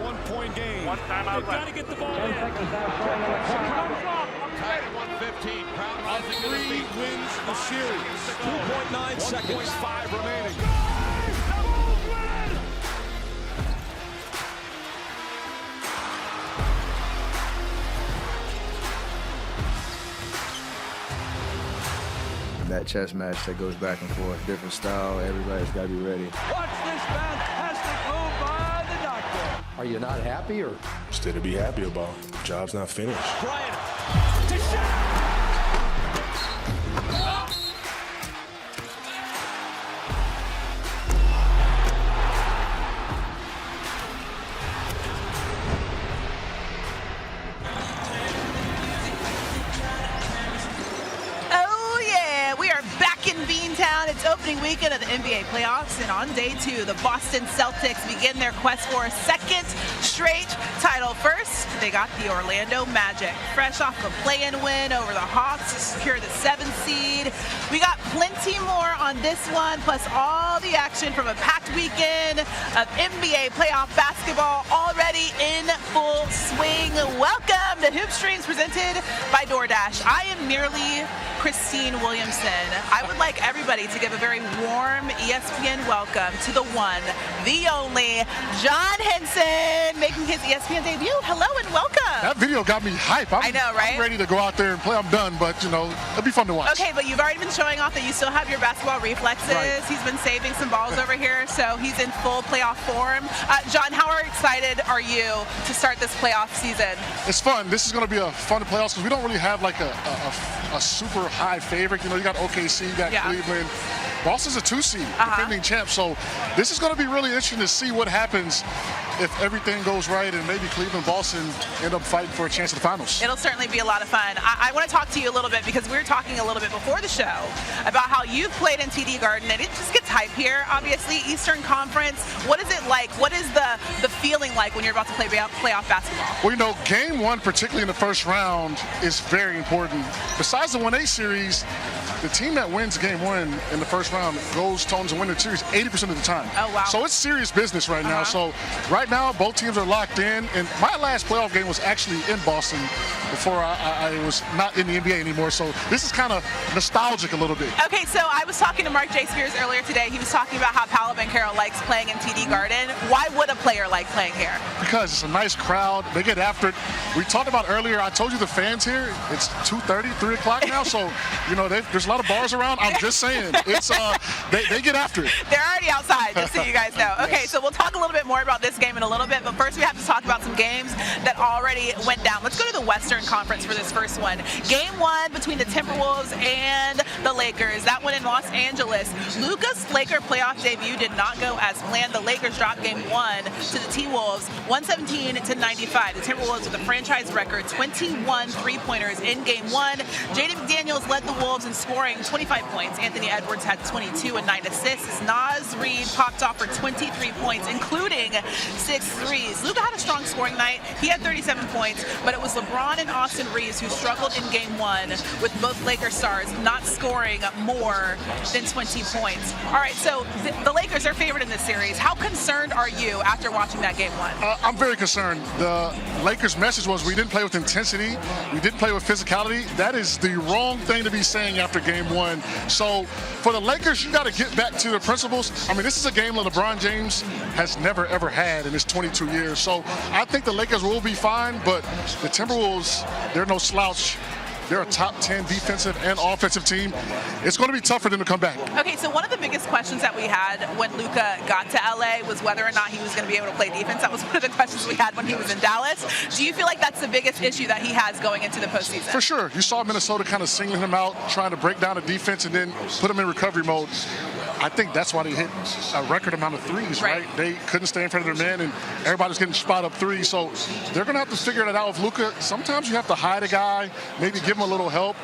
One-point game. One timeout. Got to get the ball 10 in. seconds now showing on the clock. Tied at 115. Crown rising to the Three feet. wins the series. 2.9 seconds. 1.5 remaining. That chess match that goes back and forth, different style, everybody's got to be ready. Watch this fantastic move by the doctor. Are you not happy or? Still to be happy about. Job's not finished. Bryant to shot. It's opening weekend of the NBA playoffs, and on day 2, the Boston Celtics begin their quest for a second straight title. First, they got the Orlando Magic, fresh off a play-in win over the Hawks to secure the 7th seed. We got plenty more on this one, plus all the action from a packed weekend of NBA playoff basketball already in full swing. Welcome to Hoop Streams presented by DoorDash. I am merely Christine Williamson. I would like everybody to give a very warm ESPN welcome to the one, the only, John Henson, making his ESPN debut. Hello and welcome. That video got me hype. I know, right? I'm ready to go out there and play. I'm done, but, you know, it'll be fun to watch. Okay, but you've already been showing off that you still have your basketball reflexes. Right. He's been saving some balls over here, so he's in full playoff form. John, how excited are you to start this playoff season? It's fun. This is going to be a fun playoffs because we don't really have like a super high favorite. You know, you got OKC, you got Cleveland. Boston's a 2 seed, defending champ. So this is going to be really interesting to see what happens if everything goes right and maybe Cleveland, Boston end up fighting for a chance at the finals. It'll certainly be a lot of fun. I want to talk to you a little bit because we were talking a little bit before the show about how you've played in TD Garden, and it just gets hype here. Obviously, Eastern Conference. What is it like? What is the feeling like when you're about to play playoff basketball? Well, you know, game 1, particularly in the first round, is very important. Besides the 1A series, the team that wins game 1 in the first round goes to win the series 80% of the time. Oh, wow. So it's serious business right now. So right now, both teams are locked in. And my last playoff game was actually in Boston before I was not in the NBA anymore. So this is kind of nostalgic a little bit. Okay, so I was talking to Mark J. Spears earlier today. He was talking about how Paolo Banchero likes playing in TD Garden. Why would a player like playing here? Because it's a nice crowd. They get after it. We talked about earlier, I told you the fans here, it's 2:30, 3 o'clock now. So, you know, there's a lot of bars around. I'm just saying. It's they get after it. They're already outside, just so you guys know. Okay, so we'll talk a little bit more about this game in a little bit, but first we have to talk about some games that already went down. Let's go to the Western Conference for this first one. Game 1 between the Timberwolves and the Lakers. That one in Los Angeles. Luka's Laker playoff debut did not go as planned. The Lakers dropped game 1 to the T-Wolves, 117-95. The Timberwolves with a franchise record, 21 three-pointers in game 1. Jaden McDaniels led the Wolves in scoring 25 points. Anthony Edwards had 22 and 9 assists as Naz Reid popped off for 23 points, including 6 threes. Luka had a strong scoring night. He had 37 points, but it was LeBron and Austin Reeves who struggled in game 1, with both Lakers stars not scoring more than 20 points. All right, so the Lakers are favored in this series. How concerned are you after watching that game 1? I'm very concerned. The Lakers' message was we didn't play with intensity. We didn't play with physicality. That is the wrong thing to be saying after game 1. So for the Lakers, you got to get back to the principles. I mean, this is a game that LeBron James has never, ever had in his 22 years. So I think the Lakers will be fine, but the Timberwolves, they're no slouch. They're a top 10 defensive and offensive team. It's going to be tough for them to come back. Okay, so one of the biggest questions that we had when Luka got to LA was whether or not he was going to be able to play defense. That was one of the questions we had when he was in Dallas. Do you feel like that's the biggest issue that he has going into the postseason? For sure. You saw Minnesota kind of singling him out, trying to break down the defense and then put him in recovery mode. I think that's why they hit a record amount of threes, right? They couldn't stay in front of their men, and everybody's getting spot up threes. So they're going to have to figure that out with Luka. Sometimes you have to hide a guy, maybe give him him a little help.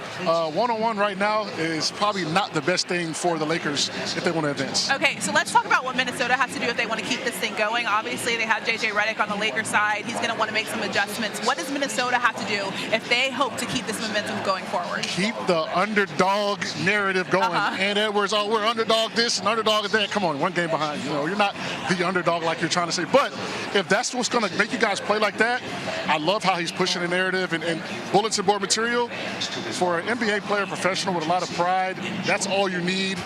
One-on-one right now is probably not the best thing for the Lakers if they want to advance. Okay, so let's talk about what Minnesota has to do if they want to keep this thing going. Obviously, they have J.J. Redick on the Lakers side. He's going to want to make some adjustments. What does Minnesota have to do if they hope to keep this momentum going forward? Keep the underdog narrative going. And Edwards, oh, we're underdog this and underdog that. Come on, one game behind. You know, you're not the underdog like you're trying to say. But if that's what's going to make you guys play like that, I love how he's pushing the narrative and bulletin board material. For an NBA player, professional with a lot of pride, that's all you need.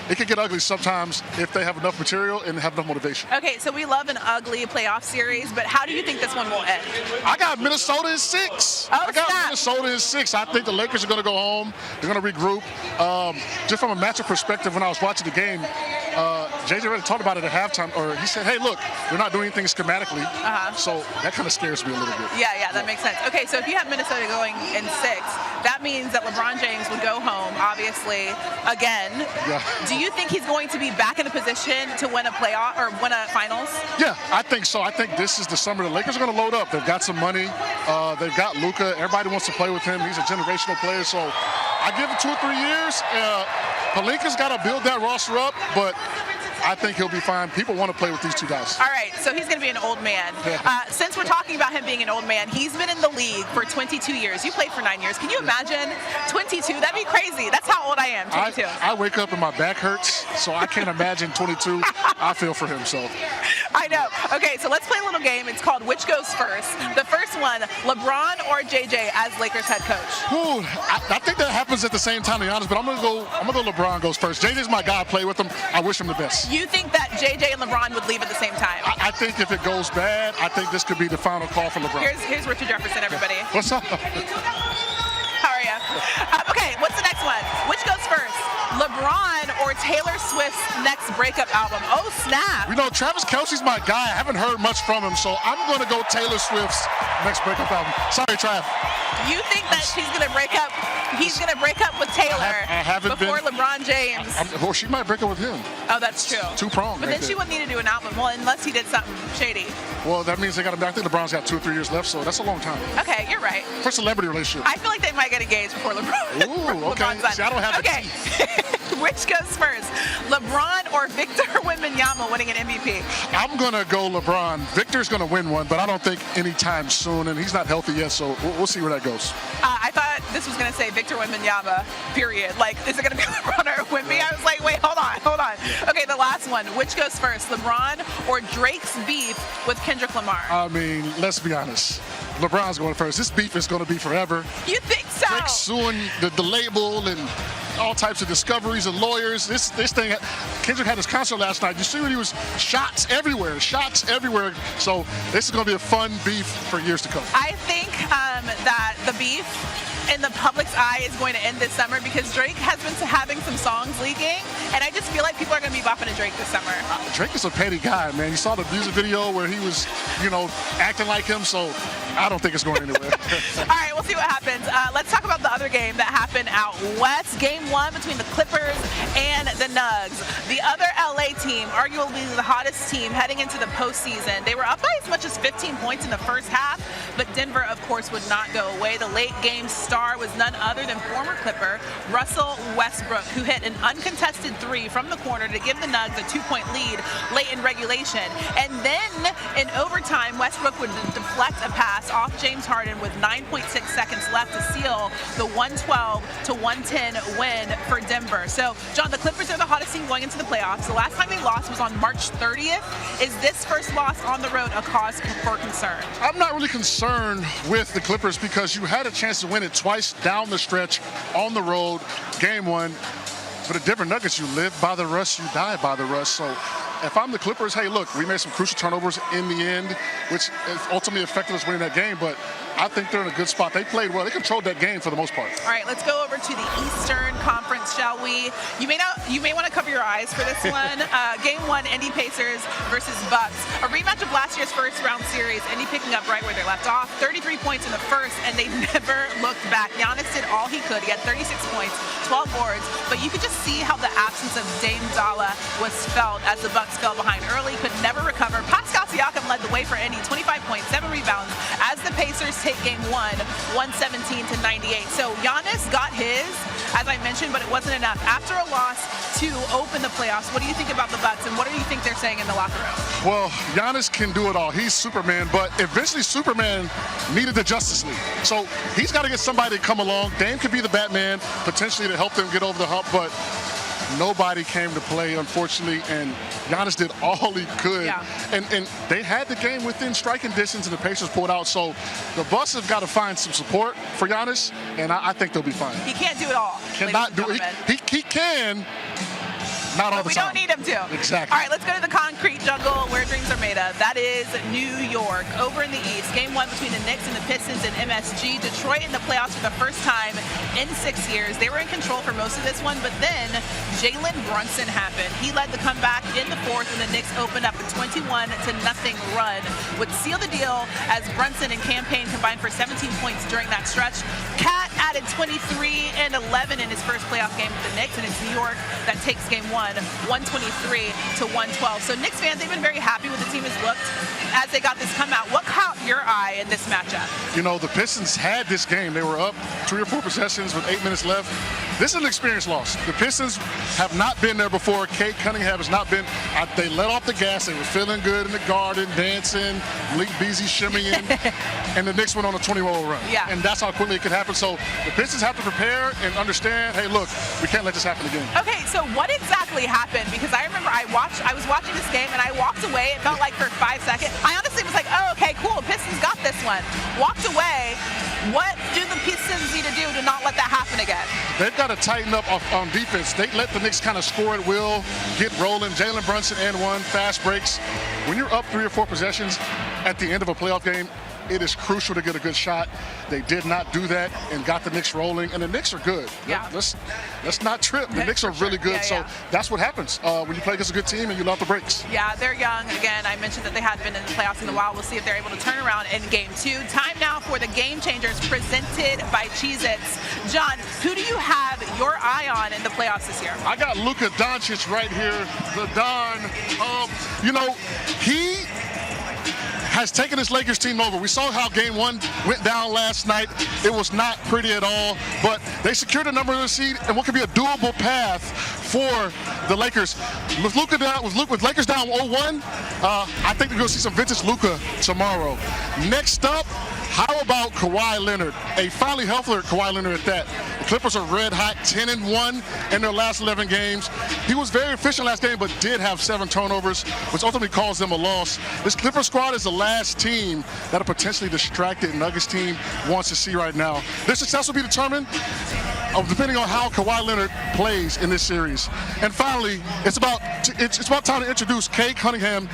It can get ugly sometimes if they have enough material and have enough motivation. Okay, so we love an ugly playoff series, but how do you think this one will end? I got Minnesota in 6. Oh, I got snap. Minnesota in 6. I think the Lakers are going to go home. They're going to regroup. Just from a matchup perspective, when I was watching the game, J.J. Redick talked about it at halftime, or he said, hey, look, we're not doing anything schematically. So that kind of scares me a little bit. Yeah, that makes sense. Okay, so if you have Minnesota going in 6, that means that LeBron James would go home, obviously, again. Yeah. Do you think he's going to be back in a position to win a playoff or win a finals? Yeah, I think so. I think this is the summer the Lakers are going to load up. They've got some money. They've got Luka. Everybody wants to play with him. He's a generational player. So I give it 2 or 3 years. Pelinka's got to build that roster up, but I think he'll be fine. People want to play with these two guys. All right, so he's going to be an old man. Since we're talking about him being an old man, he's been in the league for 22 years. You played for 9 years. Can you imagine 22? That'd be crazy. That's how old I am, 22. I wake up and my back hurts, so I can't imagine 22. I feel for him, so. I know. Okay, so let's play a little game. It's called Which Goes First. The first one, LeBron or JJ as Lakers head coach? Ooh, I think that happens at the same time, to be honest, but I'm gonna go LeBron goes first. JJ's my guy. I play with him. I wish him the best. You think that JJ and LeBron would leave at the same time? I think if it goes bad, I think this could be the final call for LeBron. Here's Richard Jefferson, everybody. What's up? How are you? Okay, what's the next one? Which goes first? LeBron or Taylor Swift's next breakup album? Oh, snap. You know, Travis Kelce's my guy. I haven't heard much from him, so I'm going to go Taylor Swift's next breakup album. Sorry, Trav. You think that she's going to break up? He's going to break up with Taylor before LeBron James. Well, she might break up with him. Oh, that's true. Two-pronged. But then she wouldn't need to do an album, well, unless he did something shady. Well, that means they got to. I think LeBron's got 2 or 3 years left, so that's a long time. Okay, you're right. For a celebrity relationship. I feel like they might get engaged before LeBron. Ooh, okay. See, I don't have okay. Which goes first? LeBron or Victor Wembanyama winning an MVP? I'm going to go LeBron. Victor's going to win one, but I don't think anytime soon, and he's not healthy yet, so we'll see where that goes. I thought this was going to say Victor Wembanyama, period. Like, is it going to be LeBron or Wemby? I was like, wait, hold on. Okay, the last one. Which goes first? LeBron or Drake's beef with Kendrick Lamar? I mean, let's be honest. LeBron's going first. This beef is going to be forever. You think so? Drake's suing the label and all types of discoveries and lawyers. This thing, Kendrick had his concert last night. You see what he was, shots everywhere. So this is going to be a fun beef for years to come. I think that the beef in the public's eye is going to end this summer because Drake has been having some songs leaking, and I just feel like people are going to be bopping to Drake this summer. Drake is a petty guy, man. You saw the music video where he was, acting like him, so I don't think it's going anywhere. All right, we'll see what happens. Let's talk about the other game that happened out west. Game 1 between the Clippers and the Nugs. The other LA team, arguably the hottest team heading into the postseason. They were up by as much as 15 points in the first half, but Denver, of course, would not go away. The late game star was none other than former Clipper Russell Westbrook, who hit an uncontested 3 from the corner to give the Nugs a 2-point lead late in regulation. And then in overtime, Westbrook would deflect a pass off James Harden with 9.6 seconds left to seal the 112-110 win for Denver. So, John, the Clippers are the hottest team going into the playoffs. The last time they lost was on March 30th. Is this first loss on the road a cause for concern? I'm not really concerned with the Clippers because you had a chance to win it twice down the stretch on the road, game 1. For the Denver Nuggets, you live by the rust, you die by the rust. So if I'm the Clippers, hey, look, we made some crucial turnovers in the end, which ultimately affected us winning that game, but I think they're in a good spot. They played well. They controlled that game for the most part. All right, let's go over to the Eastern Conference, shall we? You may want to cover your eyes for this one. Game 1, Indy Pacers versus Bucks. A rematch of last year's first-round series. Indy picking up right where they left off. 33 points in the first, and they never looked back. Giannis did all he could. He had 36 points, 12 boards, but you could just see how the absence of Dame Dalla was felt as the Bucks fell behind early, could never recover. Pascal Siakam led the way for Indy, 25 points, 7 rebounds, as the Pacers take game 1, 117-98. So Giannis got his, as I mentioned, but it wasn't enough. After a loss to open the playoffs, what do you think about the Bucks, and what do you think they're saying in the locker room? Well, Giannis can do it all. He's Superman, but eventually Superman needed the Justice League. So he's got to get somebody to come along. Dame could be the Batman, potentially to help them get over the hump, but nobody came to play, unfortunately, and Giannis did all he could. Yeah. And they had the game within striking distance, and the Pacers pulled out. So the Bucks have got to find some support for Giannis, and I think they'll be fine. He can't do it all. Cannot do it. He can. Not all the time. We don't need him to. Exactly. All right, let's go to the concrete jungle where dreams are made of. That is New York. Over in the East, game 1 between the Knicks and the Pistons and MSG. Detroit in the playoffs for the first time in 6 years. They were in control for most of this one, but then Jalen Brunson happened. He led the comeback in the fourth, and the Knicks opened up a 21-0 run, would seal the deal as Brunson and Campaign combined for 17 points during that stretch. Cat added 23 and 11 in his first playoff game with the Knicks, and it's New York that takes game 1. 123-112. So Knicks fans, they've been very happy with the team has looked as they got this come out. What caught your eye in this matchup? You know, the Pistons had this game. They were up 3 or 4 possessions with 8 minutes left. This is an experience loss. The Pistons have not been there before. Kate Cunningham has not been. They let off the gas. They were feeling good in the garden, dancing, Malik Beasley shimmying, and the Knicks went on a 20-0 run. Yeah. And that's how quickly it could happen. So the Pistons have to prepare and understand, hey, look, we can't let this happen again. Okay, so what exactly happened? Because I remember I was watching this game and I walked away. It felt like for 5 seconds. I honestly was like, oh, okay, cool. Pistons got this one. Walked away. What do the Pistons need to do to not let that happen again? They've got to tighten up on defense. They let the Knicks kind of score at will, get rolling. Jalen Brunson and 1, fast breaks. When you're up 3 or 4 possessions at the end of a playoff game, it is crucial to get a good shot. They did not do that and got the Knicks rolling, and the Knicks are good. Yeah. Let's not trip. The Knicks are really good, so that's what happens when you play against a good team and you let the breaks. Yeah, they're young. Again, I mentioned that they hadn't been in the playoffs in a while. We'll see if they're able to turn around in game 2. Time now for the Game Changers presented by Cheez-Its. John, who do you have your eye on in the playoffs this year? I got Luka Doncic right here, the Don. You know, he has taken this Lakers team over. We saw how game 1 went down last night. It was not pretty at all, but they secured a number 1 seed and what could be a doable path for the Lakers. With Lakers down 0-1, I think we're going to see some vintage Luka tomorrow. Next up, how about Kawhi Leonard? A finally healthier Kawhi Leonard at that. The Clippers are red hot, 10-1 in their last 11 games. He was very efficient last game, but did have 7 turnovers, which ultimately caused them a loss. This Clipper squad is the last team that a potentially distracted Nuggets team wants to see right now. Their success will be determined depending on how Kawhi Leonard plays in this series. And finally, it's about time to introduce Cade Cunningham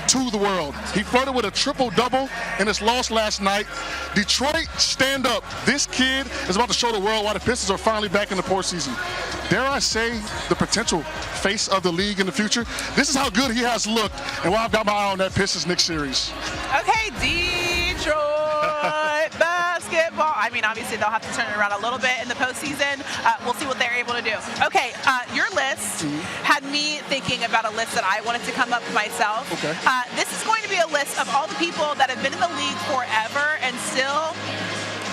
to the world. He flirted with a triple-double in his loss last night. Detroit, stand up. This kid is about to show the world why the Pistons are finally back in the postseason. Dare I say the potential face of the league in the future? This is how good he has looked and why I've got my eye on that Pistons-Knicks series. Okay, Detroit basketball. I mean, obviously they'll have to turn it around a little bit in the postseason. We'll see what they're able to do. Okay, your list had me thinking about a list that I wanted to come up with myself. Okay. This is going to be a list of all the people that have been in the league forever and still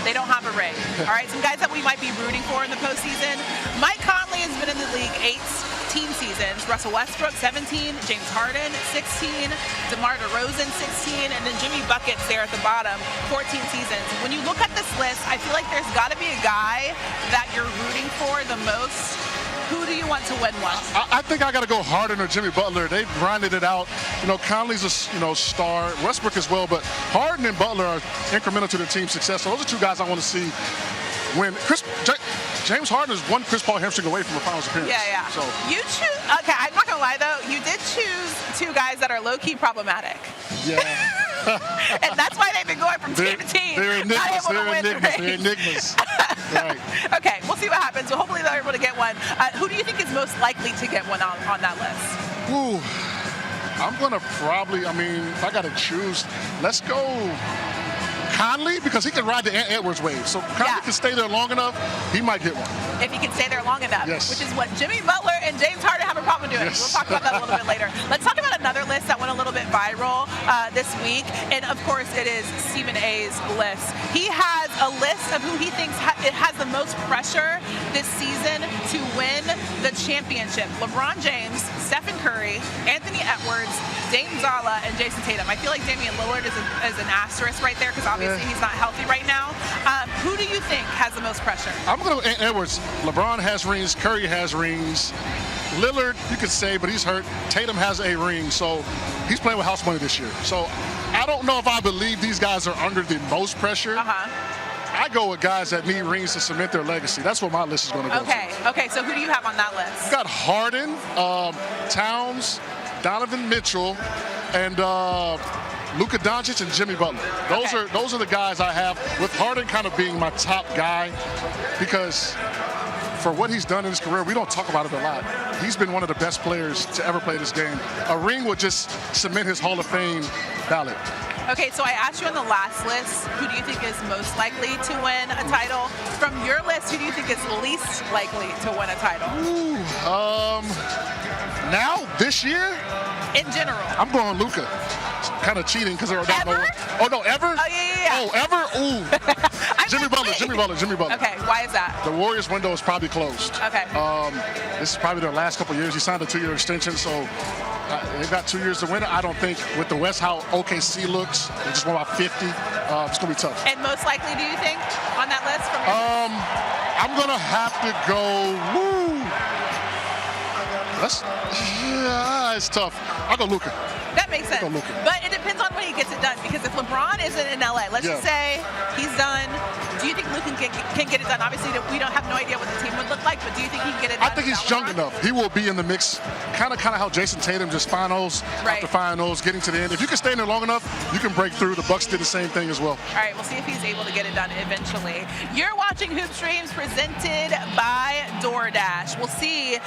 they don't have a ring. All right, some guys that we might be rooting for in the postseason. Mike Conley has been in the league 18 seasons. Russell Westbrook, 17. James Harden, 16. DeMar DeRozan, 16. And then Jimmy Buckets there at the bottom, 14 seasons. When you look at this list, I feel like there's got to be a guy that you're rooting for the most. Who do you want to win one? I think I got to go Harden or Jimmy Butler. They've grinded it out. You know, Conley's a star, Westbrook as well, but Harden and Butler are incremental to the team's success. So those are 2 guys I want to see win. James Harden is 1 Chris Paul hamstring away from a finals appearance. Yeah. So you choose. Okay, I'm not gonna lie though. You did choose 2 guys that are low-key problematic. Yeah. And that's why they've been going from team to team. They're enigmas. Right. Okay, we'll see what happens. Well, hopefully they're able to get one. Who do you think is most likely to get one on that list? Ooh, I'm going to probably, if I got to choose, let's go Conley, because he can ride the Ant Edwards wave. So Conley can stay there long enough, he might get one. If he can stay there long enough, Yes. which is what Jimmy Butler and James Harden have a problem doing. Yes. We'll talk about that a little bit later. Let's talk about another list that went a little bit viral this week, and of course it is Stephen A's list. He has a list of who he thinks it has the most pressure this season to win the championship. LeBron James, Stephen Curry, Anthony Edwards, Dame Zala, and Jayson Tatum. I feel like Damian Lillard is an asterisk right there because obviously he's not healthy right now. Who do you think has the most pressure? I'm going to go Edwards. LeBron has rings. Curry has rings. Lillard, you could say, but he's hurt. Tatum has a ring, so he's playing with house money this year. So I don't know if I believe these guys are under the most pressure. I go with guys that need rings to cement their legacy. That's what my list is going to go to. Okay, so who do you have on that list? You got Harden, Towns, Donovan Mitchell, and Luka Doncic and Jimmy Butler. Those are the guys I have, with Harden kind of being my top guy because for what he's done in his career, we don't talk about it a lot. He's been one of the best players to ever play this game. A ring would just cement his Hall of Fame ballot. Okay, so I asked you on the last list, who do you think is most likely to win a title? From your list, who do you think is least likely to win a title? Now, this year? In general. I'm going Luka. Kind of cheating because they're not. Ever? Oh, no, ever? Oh, yeah. Oh, ever? Ooh. Jimmy Butler. Okay, why is that? The Warriors window is probably closed. Okay. This is probably their last couple of years. He signed a 2-year extension, so they've got 2 years to win it. I don't think with the West, how OKC looks, they just won about 50. It's going to be tough. And most likely, do you think, on that list? I'm going to have to go, it's tough. I'll go Luka. That makes sense. But it depends on when he gets it done. Because if LeBron isn't in LA, let's just say he's done. Do you think Luka can get it done? Obviously, we don't have no idea what the team would look like, but do you think he can get it done? I think he's young enough. He will be in the mix. Kind of how Jayson Tatum just finals after finals, getting to the end. If you can stay in there long enough, you can break through. The Bucks did the same thing as well. All right, we'll see if he's able to get it done eventually. You're watching Hoop Streams presented by DoorDash. We'll see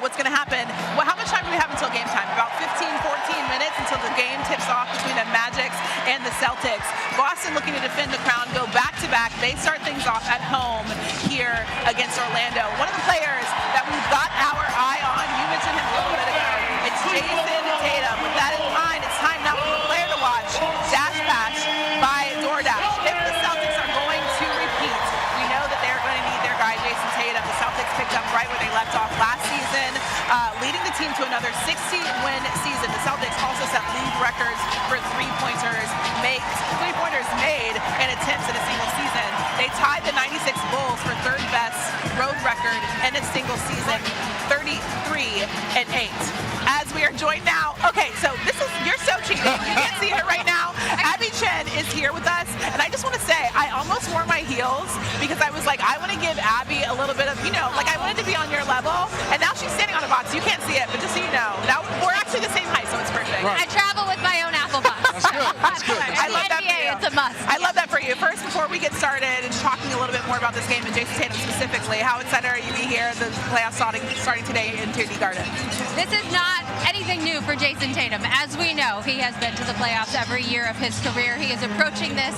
what's going to happen. Well, how much time do we have until game time? About 15, 14 minutes until the game tips off between the Magic and the Celtics. Boston looking to defend the crown, go back-to-back. They start things off at home here against Orlando. One of the players that we've got our eye on, you mentioned him a little bit ago, it's Jayson Tatum. With that in mind, it's time now for the player to watch, Dash Pass by DoorDash. If the Celtics are going to repeat, we know that they're going to need their guy, Jayson Tatum. The Celtics picked up right where they left off last season, leading the team to another 60-win season. The Celtics also set league records for three-pointers made in attempts in a single season. They tied the 96 Bulls for third best road record in a single season, 33-8. As we are joined now, okay, so you're so cheating. You can't see her right now. Abby Chen is here with us, and I just want to say, I almost wore my heels because I was like, I want to give Abby a little bit of, I wanted to be on your level, and now she's standing on a box. You can't see it, but just so you know, now we're actually the same height, so it's perfect. Right. I travel with my own Apple box. That's good. I love that for you. It's a must. I love that for you. First, before we get started and talking a little bit more about this game and Jayson Tatum specifically, how excited are you to be here? The playoffs starting today in TD Garden. This is not anything new for Jayson Tatum. As we know, he has been to the playoffs every year of his career. He is approaching this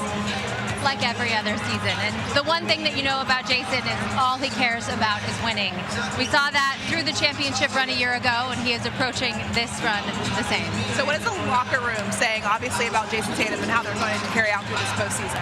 like every other season. And the one thing that you know about Jayson is all he cares about is winning. We saw that through the championship run a year ago, and he is approaching this run the same. So what is the locker room saying, obviously, about Jayson Tatum and how they're going to carry out through this postseason?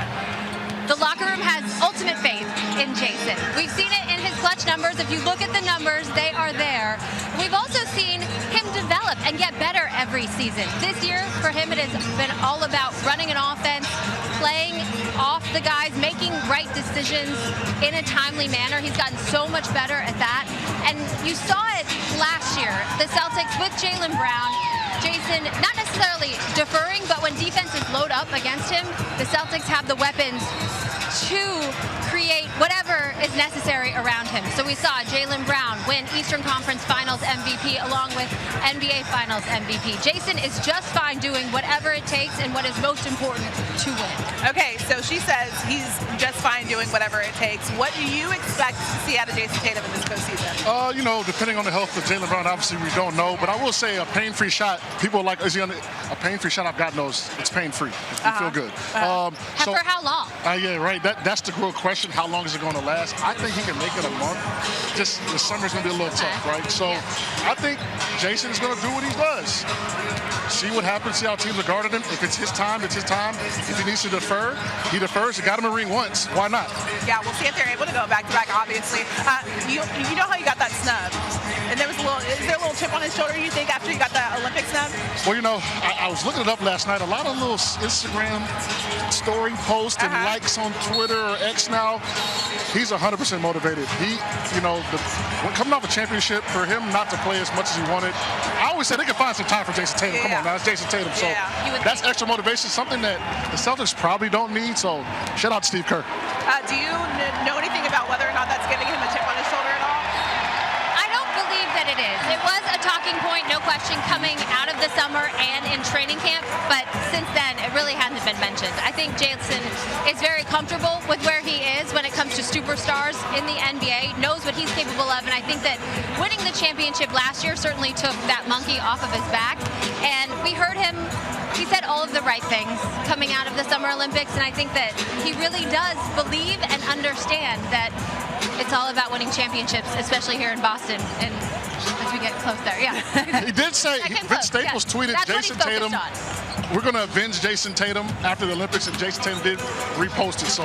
The locker room has ultimate faith in Jayson. We've seen it in his clutch numbers. If you look at the numbers, they are there. We've also seen him develop and get better every season. This year, for him, it has been all about running an offense, playing off the guys, making right decisions in a timely manner. He's gotten so much better at that. And you saw it last year. The Celtics with Jaylen Brown, Jayson not necessarily deferring, but when defenses load up against him, the Celtics have the weapons to create whatever is necessary around him. So we saw Jaylen Brown win Eastern Conference Finals MVP along with NBA Finals MVP. Jayson is just fine doing whatever it takes and what is most important to win. Okay, so she says he's just fine doing whatever it takes. What do you expect to see out of Jayson Tatum in this postseason? Depending on the health of Jaylen Brown, obviously we don't know, but I will say a pain-free shot people are like, is he on a pain-free shot? God knows it's pain-free. You feel good. For how long? Yeah, right. That's the real question. How long is it going to last? I think he can make it a month. Just the summer's going to be a little tough, right? So I think Jayson is going to do what he does. See what happens, see how teams are guarding him. If it's his time, it's his time. If he needs to defer, he defers. He got him a ring once. Why not? Yeah, we'll see if they're able to go back-to-back, obviously. You know how you got that snub? And there was is there a little chip on his shoulder, you think, after you got that Olympic snub? Well, you know, I was looking it up last night. A lot of little Instagram story posts and likes on Twitter or X now. He's 100% motivated. Coming off a championship, for him not to play as much as he wanted, I always say they can find some time for Jayson Tatum. Come on now, it's Jayson Tatum. So that's extra motivation, something that the Celtics probably don't need. So shout out to Steve Kerr. Do you know anything about whether or not that's giving him a chip on his shoulder at all? I don't believe that it is. It was a talking point, no question, coming out of the summer and in training camp, but since then, it really hasn't been mentioned. I think Jayson is very comfortable with where he is when it comes to superstars in the NBA, knows what he's capable of, and I think that winning the championship last year certainly took that monkey off of his back, and we heard him. He said all of the right things coming out of the Summer Olympics, and I think that he really does believe and understand that it's all about winning championships, especially here in Boston. And as we get close there, He did say, Vince Staples tweeted, Jayson Tatum, we're going to avenge Jayson Tatum after the Olympics, and Jayson Tatum did repost it, so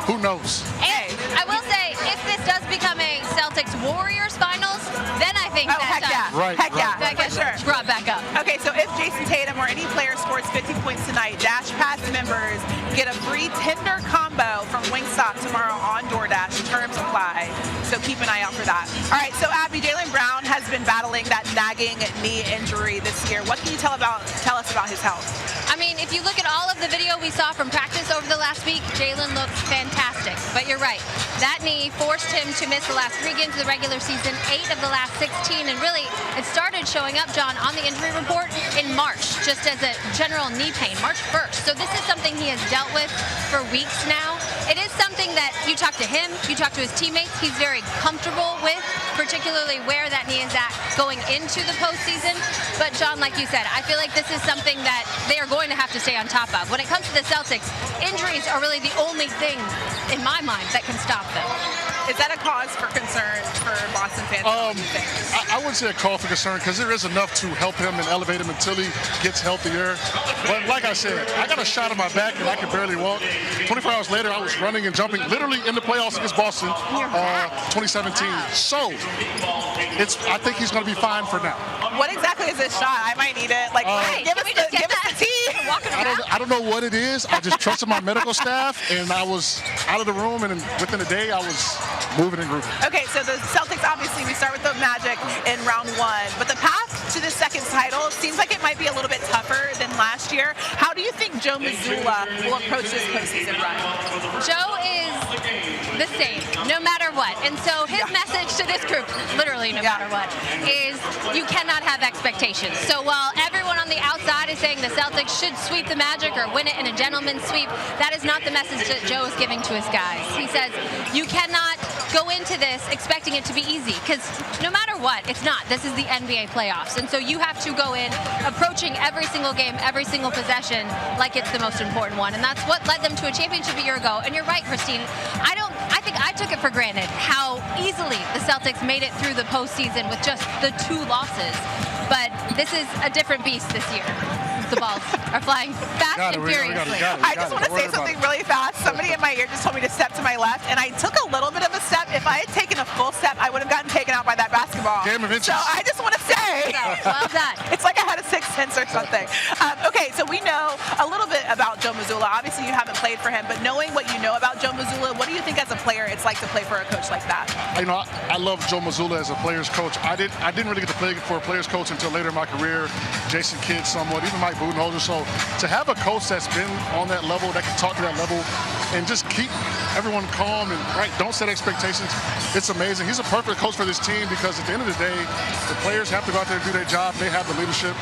who knows? And I will say, if this does become a Celtics-Warriors finals, then I think heck yeah. that gets brought back up. Okay, so if Jayson Tatum or any player scores 50 points tonight, Dash Pass members get a free Tinder combo from Wingstop tomorrow on DoorDash. Terms apply, so keep an eye out for that. All right, so Abby, Jaylen Brown has been battling that nagging knee injury this year. What can you tell us about his health? I mean, if you look at all of the video we saw from practice over the last week, Jaylen looks fantastic. But you're right. That knee forced him to miss the last 3 games of the regular season, 8 of the last 16. And really, it started showing up, John, on the injury report in March, just as a general knee pain, March 1st. So this is something he has dealt with for weeks now. It is something that you talk to him, you talk to his teammates, he's very comfortable with, particularly where that knee is at going into the postseason. But John, like you said, I feel like this is something that they are going to have to stay on top of. When it comes to the Celtics, injuries are really the only thing, in my mind, that can stop them. Is that a cause for concern for Boston fans? I wouldn't say a call for concern because there is enough to help him and elevate him until he gets healthier. But like I said, I got a shot on my back and I could barely walk. 24 hours later, I was running and jumping literally in the playoffs against Boston 2017. So I think he's going to be fine for now. What exactly is this shot? I might need it. Give us the tea. I don't know what it is. I just trusted my medical staff, and I was out of the room, and within a day, I was moving and grooving. Okay, so the Celtics, obviously, we start with the Magic in round 1, but the path to the second title seems like it might be a little bit tougher than last year. How do you think Joe Mazzulla will approach this postseason run? Joe is the same, no matter what. And so his message to this group, literally no matter what, is you cannot have expectations. So while everyone on the outside is saying the Celtics should sweep the Magic or win it in a gentleman's sweep, that is not the message that Joe is giving to his guys. He says you cannot go into this expecting it to be easy, because no matter what, it's not. This is the NBA playoffs, and so you have to go in approaching every single game, every single possession like it's the most important one, and that's what led them to a championship a year ago. And you're right, Christine. I think I took it for granted how easily the Celtics made it through the postseason with just the 2 losses, but this is a different beast this year. The balls are flying fast and furiously. I just want to say something really fast. Somebody in my ear just told me to step to my left, and I took a little bit of a step. If I had taken a full step, I would have gotten taken out by that basketball. Game of inches. So I just want to say, well done. It's like I had a 6th sense or something. Okay, so we know a little bit about Joe Mazzulla. Obviously, you haven't played for him, but knowing what you know about Joe Mazzulla, what do you think as a player it's like to play for a coach like that? I love Joe Mazzulla as a player's coach. I didn't really get to play for a player's coach until later in my career. Jason Kidd somewhat, even Mike Budenholzer. So to have a coach that's been on that level, that can talk to that level, and just keep everyone calm and don't set expectations, it's amazing. He's a perfect coach for this team because at the end of the day, the players have to go out there and do their job. They have the leadership.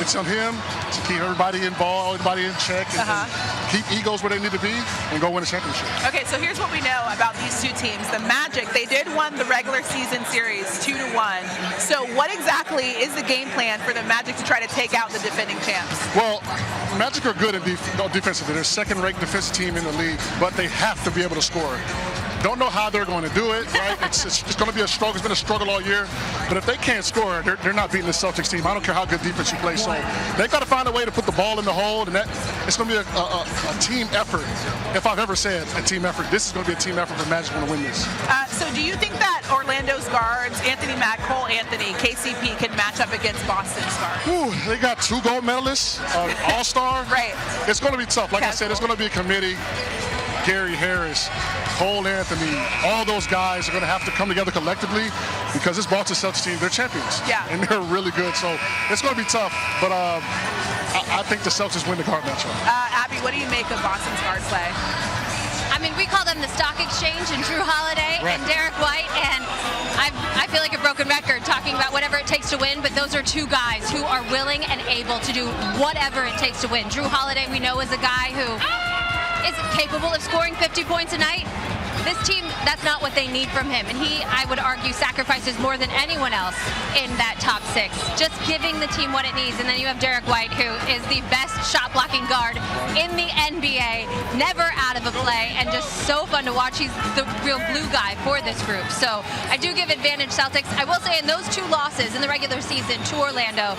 It's on him to keep everybody involved, everybody in check, and keep egos where they need to be, and go win a championship. Okay, so here's what we know about these two teams. The Magic, they did win the regular season series 2-1. So what exactly is the game plan for the Magic to try to take out the defending champs? Well, Magic are good in defensively. They're second-ranked defensive team in the league, but they have to be able to score. Don't know how they're going to do it, right? It's going to be a struggle. It's been a struggle all year. But if they can't score, they're not beating the Celtics team. I don't care how good defense you play. So they've got to find a way to put the ball in the hole, and it's going to be a team effort. If I've ever said a team effort, this is going to be a team effort for Magic to win this. So do you think that Orlando's guards, Anthony Mack, Cole Anthony, KCP, can match up against Boston's guards? Ooh, they got 2 gold medalists, all-star. Right. It's going to be tough. Like I said, it's going to be a committee. Gary Harris, Cole Anthony, all those guys are going to have to come together collectively because this Boston Celtics team, they're champions. Yeah. And they're really good. So it's going to be tough. But I think the Celtics win the guard matchup. Abby, what do you make of Boston's guard play? I mean, we call them the stock exchange and Drew Holiday and Derek White, and I feel like a broken record talking about whatever it takes to win, but those are two guys who are willing and able to do whatever it takes to win. Drew Holiday, we know, is a guy who is capable of scoring 50 points a night. This team, that's not what they need from him. And he, I would argue, sacrifices more than anyone else in that top 6. Just giving the team what it needs. And then you have Derek White, who is the best shot-blocking guard in the NBA. Never out of a play, and just so fun to watch. He's the real glue guy for this group. So I do give advantage Celtics. I will say in those 2 losses in the regular season to Orlando,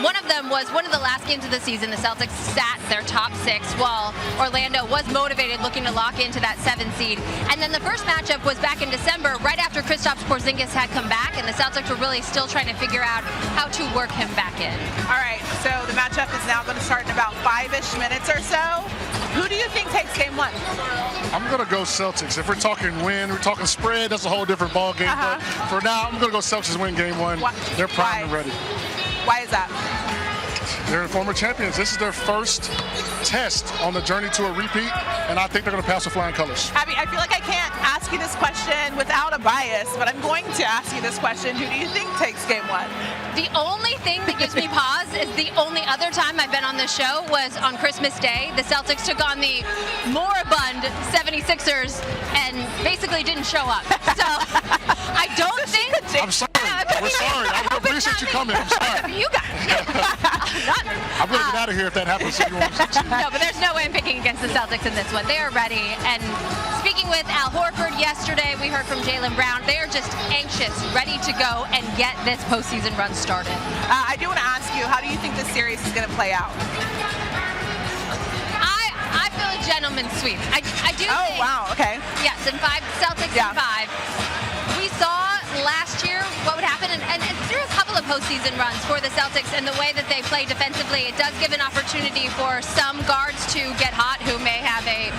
one of them was one of the last games of the season. The Celtics sat their top 6 while Orlando was motivated, looking to lock into that 7th seed. And then the first matchup was back in December, right after Kristaps Porzingis had come back, and the Celtics were really still trying to figure out how to work him back in. All right, so the matchup is now going to start in about 5-ish minutes or so. Who do you think takes game 1? I'm going to go Celtics. If we're talking win, we're talking spread, that's a whole different ball game. But for now, I'm going to go Celtics win game 1. They're primed and ready. Why is that? They're former champions. This is their first test on the journey to a repeat, and I think they're going to pass with flying colors. Abby, I feel like I can't ask you this question without a bias, but I'm going to ask you this question. Who do you think takes game 1? The only thing that gives me pause is the only other time I've been on this show was on Christmas Day. The Celtics took on the moribund 76ers and basically didn't show up. So I don't think... I'm sorry. We're sorry. I appreciate you coming. I'm sorry. You guys. I'm going to get out of here if that happens. No, but there's no way I'm picking against the Celtics in this one. They are ready. And speaking with Al Horford yesterday, we heard from Jaylen Brown. They are just anxious, ready to go and get this postseason run started. I do want to ask you, how do you think this series is going to play out? I feel a gentleman's sweep. I do Oh, think, wow, okay. Yes, in 5, Celtics in 5. We saw last year what would happen, and through a couple of postseason runs for the Celtics and the way that they play defensively, it does give an opportunity for some guards to get hot who may have a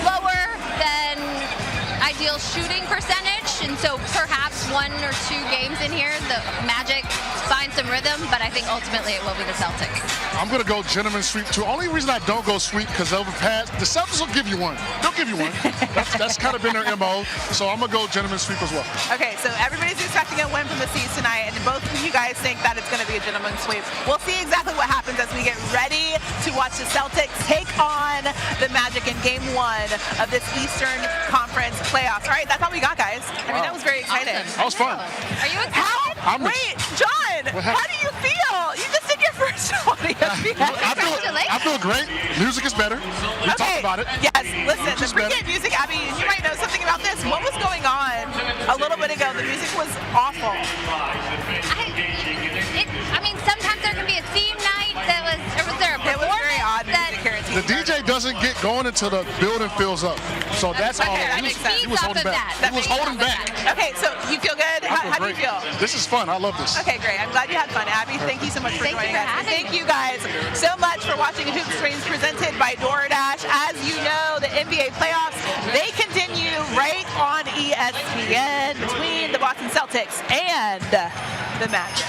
lower than ideal shooting percentage, and so perhaps 1 or 2 games in here, the Magic find some rhythm, but I think ultimately it will be the Celtics. I'm going to go gentleman's sweep too. Only reason I don't go sweep because over past, the Celtics will give you one. They'll give you one. That's kind of been their MO, so I'm going to go gentleman's sweep as well. Okay, so everybody's expecting a win from the C's tonight, and both of you guys think that it's going to be a gentleman's sweep. We'll see exactly what happens as we get ready to watch the Celtics take on the Magic in Game 1 of this Eastern Conference playoffs. All right, that's all we got, guys. I mean, that was very exciting. Awesome. That was fun. Are you excited? Wait, John, how do you feel? You just did your first show on ESPN. I feel great. Music is better. We talked about it. Yes, listen, the pregame music, Abby, you might know something about this. What was going on a little bit ago? The music was awful. I mean, sometimes there can be a theme night that was there a It was very odd that, music here at The DJ doesn't get going until the building fills up. So that's all. He was holding back. He was holding back. Okay, so you feel good? How do you feel? This is fun. I love this. Okay, great. I'm glad you had fun, Abby. Thank you so much for joining us. Thank you guys so much for watching Hoop Streams presented by DoorDash. As you know, the NBA playoffs, they continue right on ESPN between the Boston Celtics and the Magic.